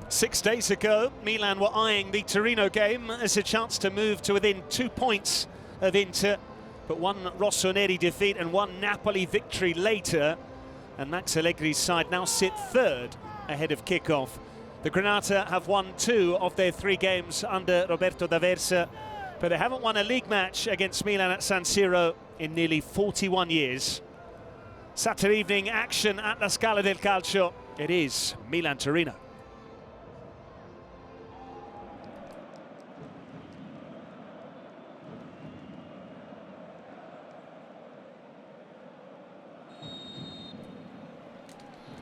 6 days ago, Milan were eyeing the Torino game as a chance to move to within 2 points of Inter, but one rossoneri defeat and one Napoli victory later, and Max Allegri's side now sit third ahead of kick-off. The Granata have won 2 of their 3 games under Roberto D'Aversa, but they haven't won a league match against Milan at San Siro in nearly 41 years. Saturday evening action at La Scala del Calcio. It is Milan-Torino.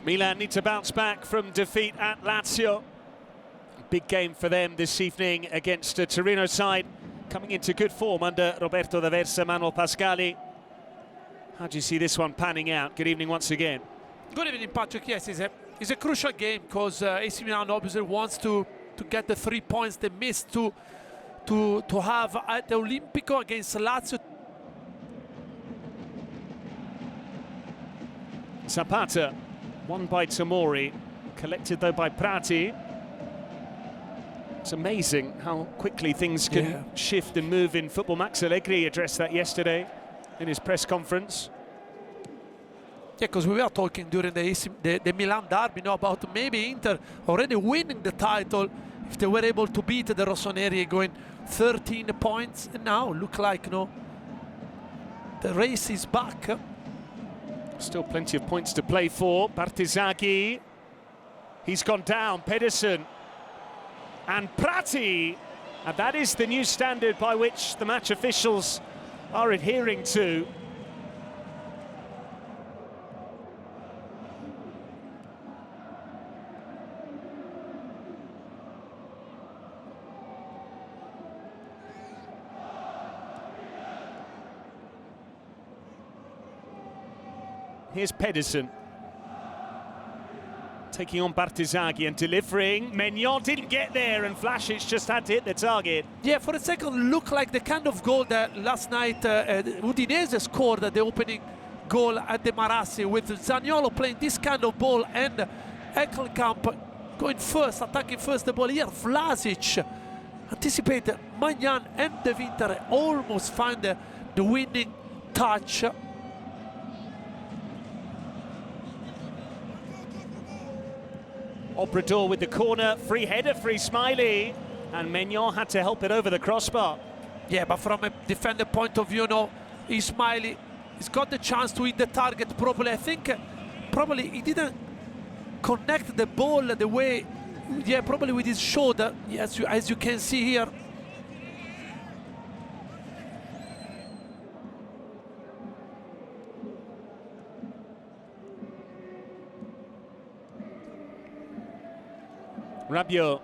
Milan need to bounce back from defeat at Lazio. Big game for them this evening against a Torino side coming into good form under Roberto D'Aversa, Manuel Pascali. How do you see this one panning out? Good evening once again. Good evening, Patrick. Yes, it's a crucial game because AC Milan obviously wants to get the 3 points they missed to have at the Olimpico against Lazio. Zapata, won by Tomori, collected though by Prati. It's amazing how quickly things can shift and move in football. Max Allegri addressed that yesterday in his press conference. Yeah, because we were talking during the Milan derby, about maybe Inter already winning the title if they were able to beat the rossoneri, going 13 points. And now look like the race is back. Still plenty of points to play for. Bartesaghi, he's gone down. Pedersen and Prati, and that is the new standard by which the match officials are adhering to. Here's Pedersen, taking on Bartesaghi and delivering. Maignan didn't get there, and Vlasic just had to hit the target. Yeah, for a second, looked like the kind of goal that last night Udinese scored at the opening goal at the Marassi, with Zaniolo playing this kind of ball and Ekelkamp going first, attacking first the ball. Here, Vlasic anticipated Maignan and De Winter almost find the winning touch. Obrador with the corner, free header, free Smiley, and Maignan had to help it over the crossbar. Yeah, but from a defender point of view, Ismaili, he's got the chance to hit the target properly. I think probably he didn't connect the ball the way, probably with his shoulder, as you can see here. Rabiot,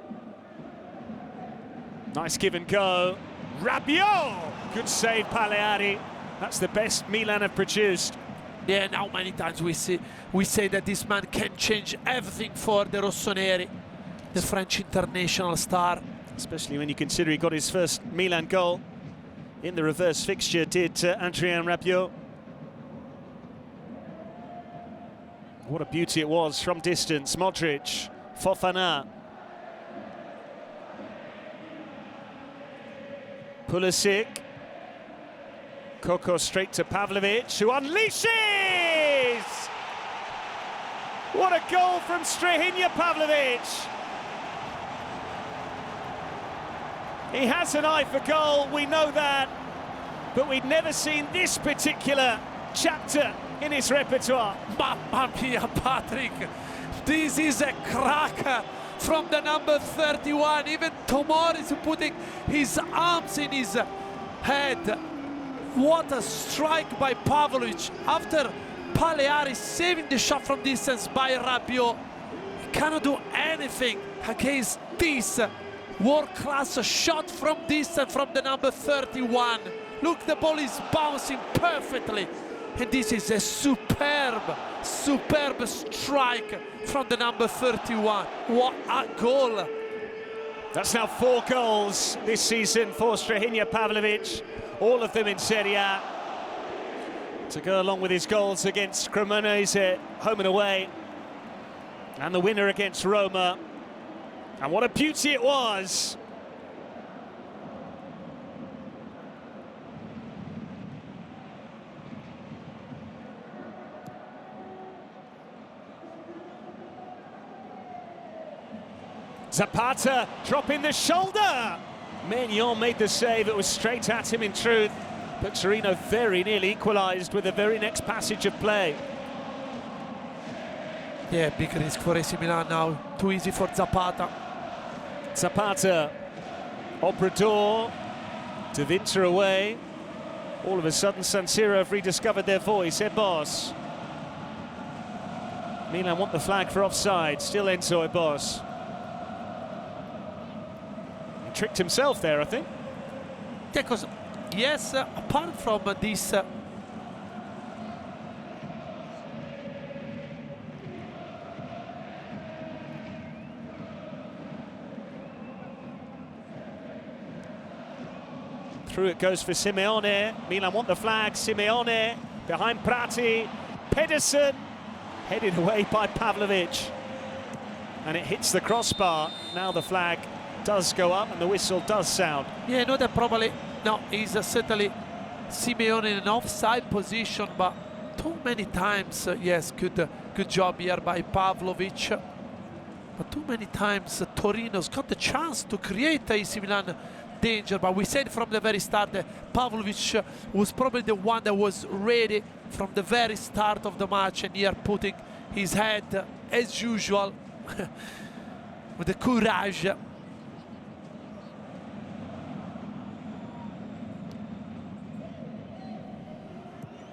nice give and go. Rabiot, good save, Pagliari. That's the best Milan have produced. Yeah, and how many times we say that this man can change everything for the rossoneri, the French international star. Especially when you consider he got his first Milan goal in the reverse fixture, did Adrien Rabiot. What a beauty it was from distance. Modric, Fofana. Pulisic, Coco straight to Pavlovic, who unleashes! What a goal from Strahinja Pavlovic! He has an eye for goal, we know that, but we'd never seen this particular chapter in his repertoire. Mamma mia, Patrick, this is a cracker from the number 31. Even Tomori is putting his arms in his head. What a strike by Pavlovic after Pagliari saving the shot from distance by Rabiot. He cannot do anything against this world-class shot from distance from the number 31. Look, the ball is bouncing perfectly, and this is a superb strike from the number 31. What a goal! That's now 4 goals this season for Strahinja Pavlovic, all of them in Serie A. To go along with his goals against Cremonese home and away, and the winner against Roma. And what a beauty it was. Zapata dropping the shoulder. Maignan made the save. It was straight at him in truth. But Torino very nearly equalised with the very next passage of play. Yeah, big risk for AC Milan now. Too easy for Zapata. Zapata, Obrador, De Winter away. All of a sudden San Siro have rediscovered their voice. Ebos. Milan want the flag for offside. Still Enzo Ebos. He tricked himself there, I think. Yeah, because, yes, apart from this... Through it goes for Simeone. Milan want the flag. Simeone behind Prati. Pedersen headed away by Pavlovic. And it hits the crossbar. Now the flag does go up and the whistle does sound. Yeah, no, that probably... No, he's certainly Simeone in an offside position, but too many times, yes, good job here by Pavlovic. But too many times Torino's got the chance to create AC Milan danger, but we said from the very start that Pavlovic was probably the one that was ready from the very start of the match, and here putting his head as usual with the courage.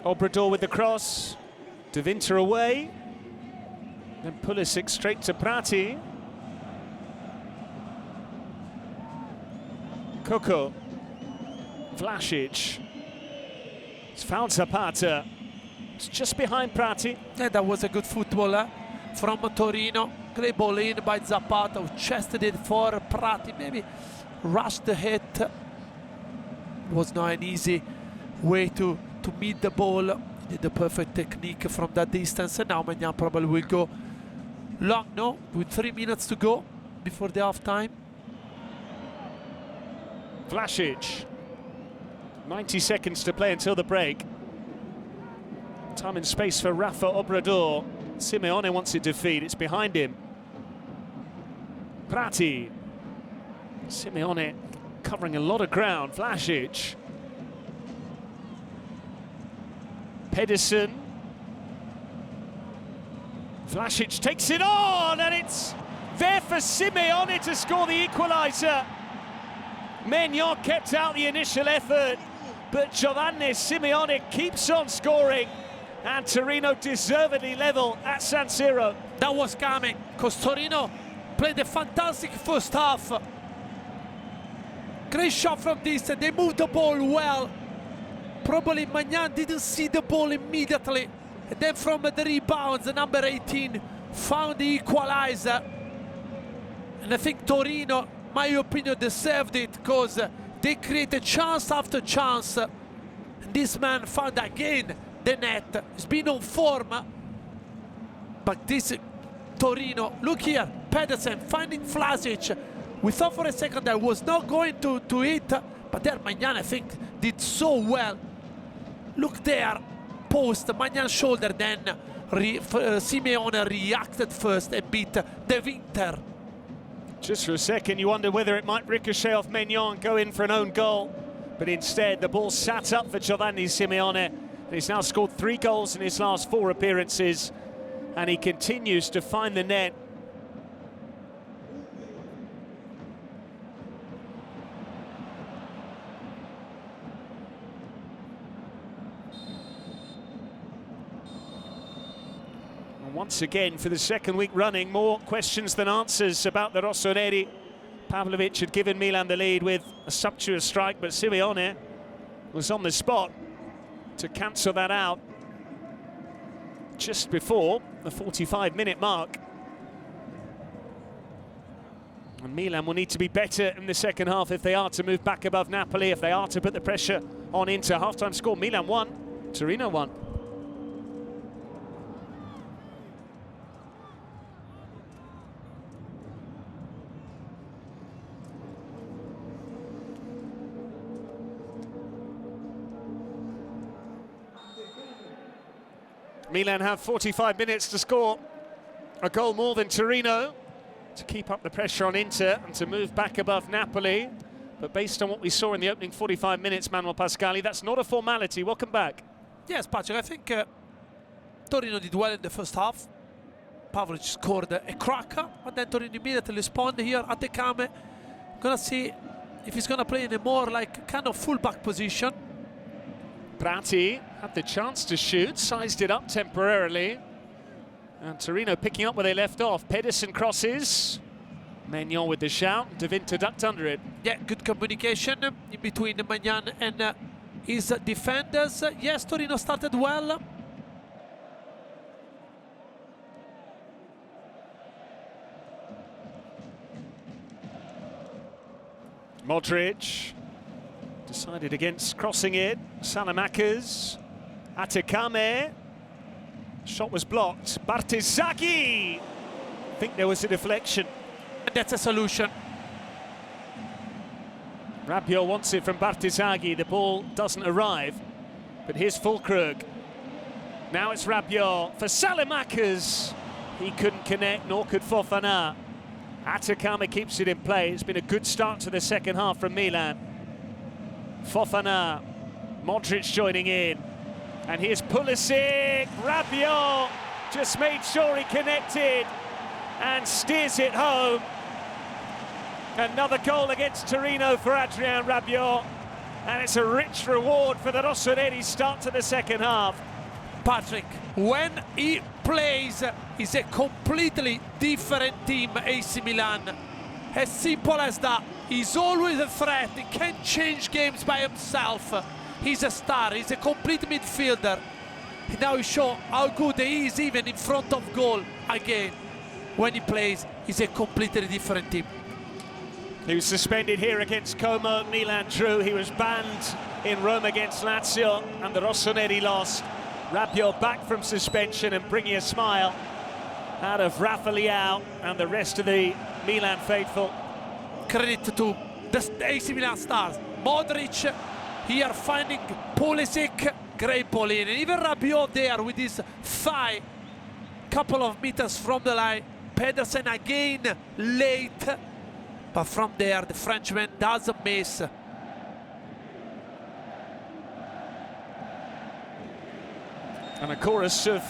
Obrador with the cross. De Winter away. Then Pulisic straight to Prati. Coco. Vlasic. It's fouled Zapata. It's just behind Prati. Yeah, that was a good football from Torino. Great ball in by Zapata, who chested it for Prati. Maybe rushed the hit. Was not an easy way to meet the ball. Did the perfect technique from that distance. And now Maignan probably will go long, no? With 3 minutes to go before the half time. Vlasic. 90 seconds to play until the break. Time and space for Rafa Obrador. Simeone wants it to feed. It's behind him. Prati. Simeone covering a lot of ground. Vlasic. Pedersen. Vlasic takes it on, and it's there for Simeone to score the equaliser. Maignan kept out the initial effort, but Giovanni Simeone keeps on scoring, and Torino deservedly level at San Siro. That was coming, because Torino played a fantastic first half. Great shot from distance, they moved the ball well. Probably Maignan didn't see the ball immediately. And then from the rebounds, the number 18 found the equalizer. And I think Torino, my opinion, deserved it, because they created chance after chance. And this man found again the net. He's been on form. But this Torino, look here, Pedersen finding Vlasic. We thought for a second that was not going to hit, but there Maignan, I think, did so well. Look there, post, Maignan shoulder, then Simeone reacted first and beat De Winter. Just for a second you wonder whether it might ricochet off Maignan and go in for an own goal, but instead the ball sat up for Giovanni Simeone. He's now scored 3 goals in his last 4 appearances, and he continues to find the net. Once again, for the second week running, more questions than answers about the Rossoneri. Pavlovic had given Milan the lead with a sumptuous strike, but Simeone was on the spot to cancel that out just before the 45-minute mark. And Milan will need to be better in the second half if they are to move back above Napoli, if they are to put the pressure on Inter. Half-time score, Milan 1, Torino 1. Milan have 45 minutes to score a goal more than Torino to keep up the pressure on Inter and to move back above Napoli. But based on what we saw in the opening 45 minutes, Manuel Pascali, that's not a formality. Welcome back. Yes, Patrick, I think Torino did well in the first half. Pavlovic scored a cracker, but then Torino immediately responded here at the Kame. Gonna see if he's gonna play in a more like kind of fullback position. Prati had the chance to shoot, sized it up temporarily. And Torino picking up where they left off. Pedersen crosses. Maignan with the shout. De Winter ducked under it. Yeah, good communication in between Maignan and his defenders. Yes, Torino started well. Modric decided against crossing it. Salamakers. Atekame. Shot was blocked. Bartesaghi. I think there was a deflection. And that's a solution. Rabiot wants it from Bartesaghi. The ball doesn't arrive. But here's Fulkrug. Now it's Rabiot for Salamakers. He couldn't connect, nor could Fofana. Atekame keeps it in play. It's been a good start to the second half from Milan. Fofana. Modric joining in. And here's Pulisic. Rabiot just made sure he connected and steers it home. Another goal against Torino for Adrien Rabiot. And it's a rich reward for the rossoneri start to the second half. Patrick, when he plays, he's a completely different team, AC Milan. As simple as that. He's always a threat. He can't change games by himself. He's a star. He's a complete midfielder. And now he shows how good he is even in front of goal again. When he plays, he's a completely different team. He was suspended here against Como. Milan drew. He was banned in Rome against Lazio, and the rossoneri lost. Rabiot back from suspension and bringing a smile out of Rafa Leao and the rest of the Milan faithful. Credit to the AC Milan stars. Modric here finding Pulisic, great ball in, and even Rabiot there with his thigh, couple of meters from the line. Pedersen again late, but from there the Frenchman doesn't miss. And a chorus of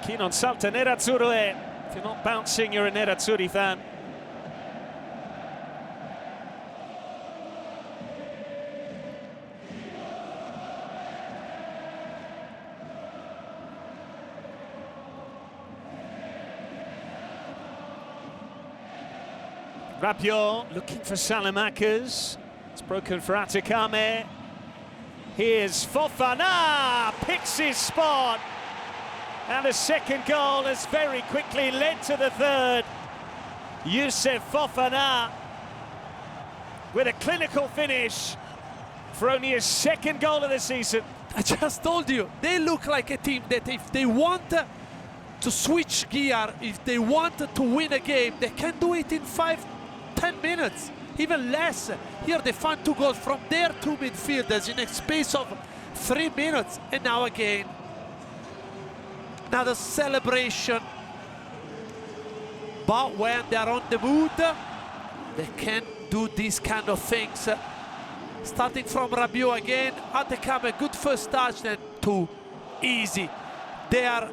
chi non salta nerazzurro è. If you're not bouncing, you're a nerazzurri fan. Rabiot looking for Salamakers. It's broken for Atekame. Here's Fofana, picks his spot. And the second goal has very quickly led to the third. Youssef Fofana with a clinical finish for only his second goal of the season. I just told you, they look like a team that if they want to switch gear, if they want to win a game, they can do it in 5-10 minutes, even less. Here they found 2 goals from their 2 midfielders in a space of 3 minutes. And now again, another celebration. But when they're on the mood, they can do these kind of things. Starting from Rabiot again, Atekame, good first touch, then too easy. There,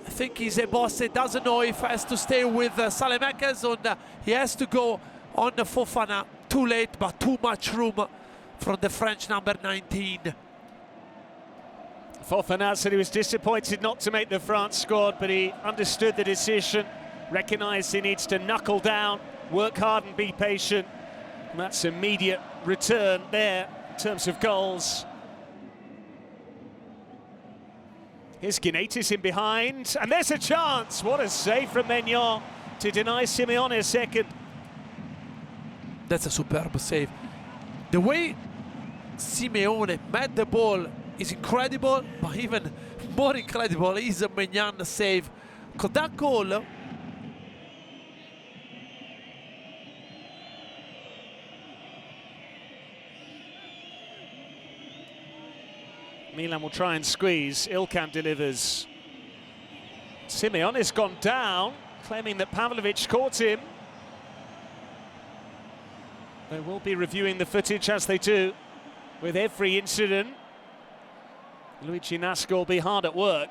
I think he's a boss. He doesn't know if he has to stay with Salamakers or he has to go on the Fofana. Too late, but too much room from the French number 19. Fofana said he was disappointed not to make the France squad, but he understood the decision, recognised he needs to knuckle down, work hard and be patient. And that's immediate return there in terms of goals. Here's Ginaitis in behind, and there's a chance. What a save from Maignan to deny Simeone a second. That's a superb save. The way Simeone met the ball is incredible, but even more incredible is a Maignan save. Because that goal, Milan will try and squeeze. Ilkan delivers. Simeone's gone down, claiming that Pavlovic caught him. They will be reviewing the footage, as they do with every incident. Luigi Nasca will be hard at work.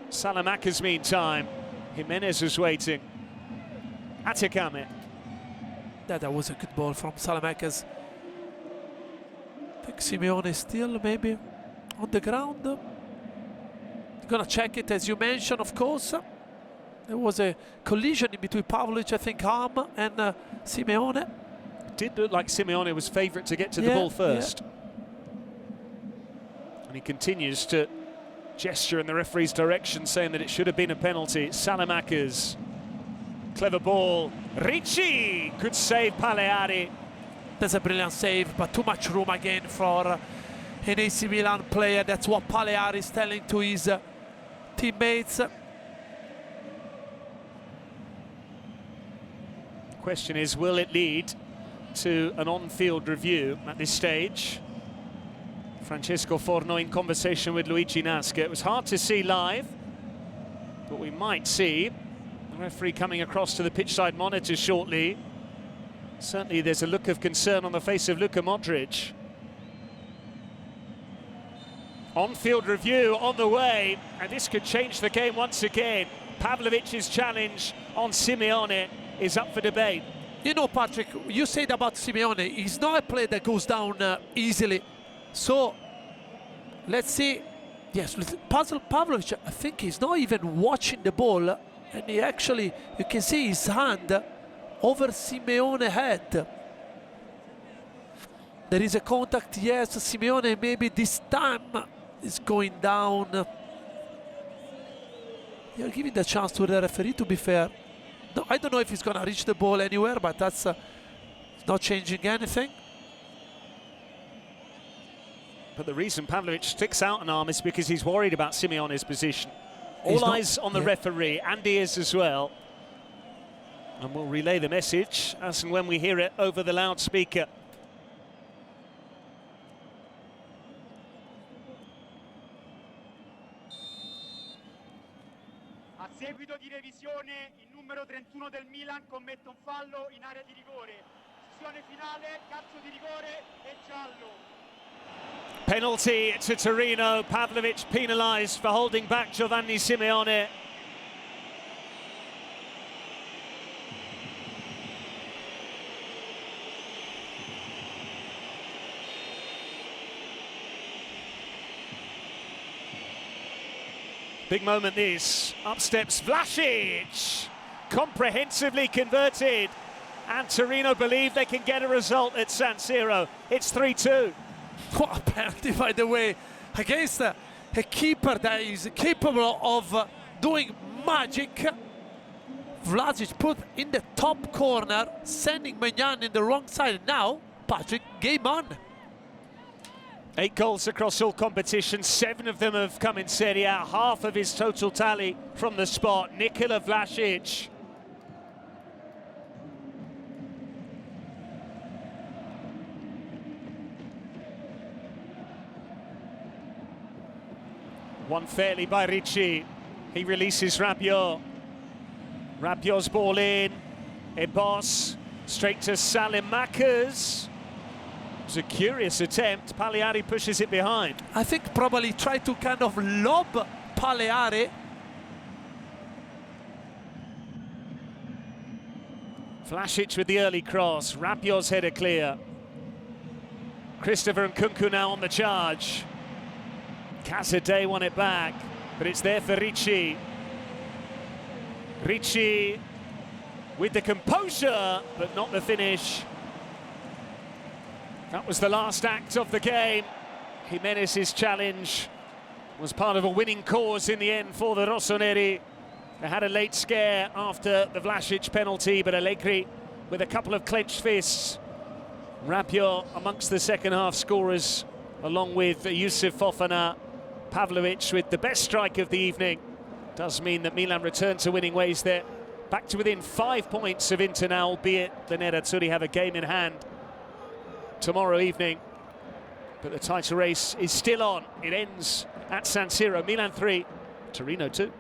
Salamanca's meantime, Jimenez is waiting. Atakame. That was a good ball from Salamanca's. I think Simeone is still maybe on the ground. Gonna check it, as you mentioned, of course. There was a collision in between Pavlovic, I think, arm and Simeone. It did look like Simeone was favourite to get to the ball first. And he continues to gesture in the referee's direction, saying that it should have been a penalty. Salamanca's clever ball. Ricci! Good save, Paleari. That's a brilliant save, but too much room again for an AC Milan player. That's what Paleari is telling to his teammates. Question is, will it lead to an on-field review at this stage? Francesco Forno in conversation with Luigi Nasca. It was hard to see live, but we might see the referee coming across to the pitchside monitor shortly. Certainly there's a look of concern on the face of Luka Modric. On-field review on the way, and this could change the game once again. Pavlovic's challenge on Simeone is up for debate. You know, Patrick, you said about Simeone, he's not a player that goes down easily. So, let's see. Yes, Pavlovic, I think he's not even watching the ball, and he actually, you can see his hand over Simeone's head. There is a contact, yes. Simeone maybe this time is going down. You're giving the chance to the referee, to be fair. No, I don't know if he's gonna reach the ball anywhere, but that's not changing anything. But the reason Pavlovic sticks out an arm is because he's worried about Simeone's position. All eyes on the referee, and ears as well. And we'll relay the message as and when we hear it over the loudspeaker. A seguito di revisione, il numero 31 del Milan commette un fallo in area di rigore. Decisione finale, calcio di rigore e giallo. Penalty to Torino. Pavlovic penalised for holding back Giovanni Simeone. Big moment this. Up steps Vlasic. Comprehensively converted. And Torino believe they can get a result at San Siro. It's 3-2. What a penalty, by the way, against a keeper that is capable of doing magic. Vlasic put in the top corner, sending Maignan in the wrong side. Now, Patrick, game on. 8 goals across all competitions, 7 of them have come in Serie A, half of his total tally from the spot. Nikola Vlasic. Won fairly by Ricci. He releases Rabiot. Rabiot's ball in. Ebos straight to Salamanca's. It was a curious attempt. Paleari pushes it behind. I think probably tried to kind of lob Paleari. Vlasic with the early cross. Rabiot's header clear. Christopher and Kunku now on the charge. Casadei won it back, but it's there for Ricci. Ricci with the composure, but not the finish. That was the last act of the game. Jimenez's challenge was part of a winning cause in the end for the Rossoneri. They had a late scare after the Vlasic penalty, but Allegri with a couple of clenched fists. Rabiot amongst the second half scorers, along with Yusuf Fofana. Pavlovic with the best strike of the evening. Does mean that Milan return to winning ways there. Back to within 5 points of Inter now, albeit the Nerazzurri have a game in hand tomorrow evening. But the title race is still on. It ends at San Siro. Milan 3, Torino 2.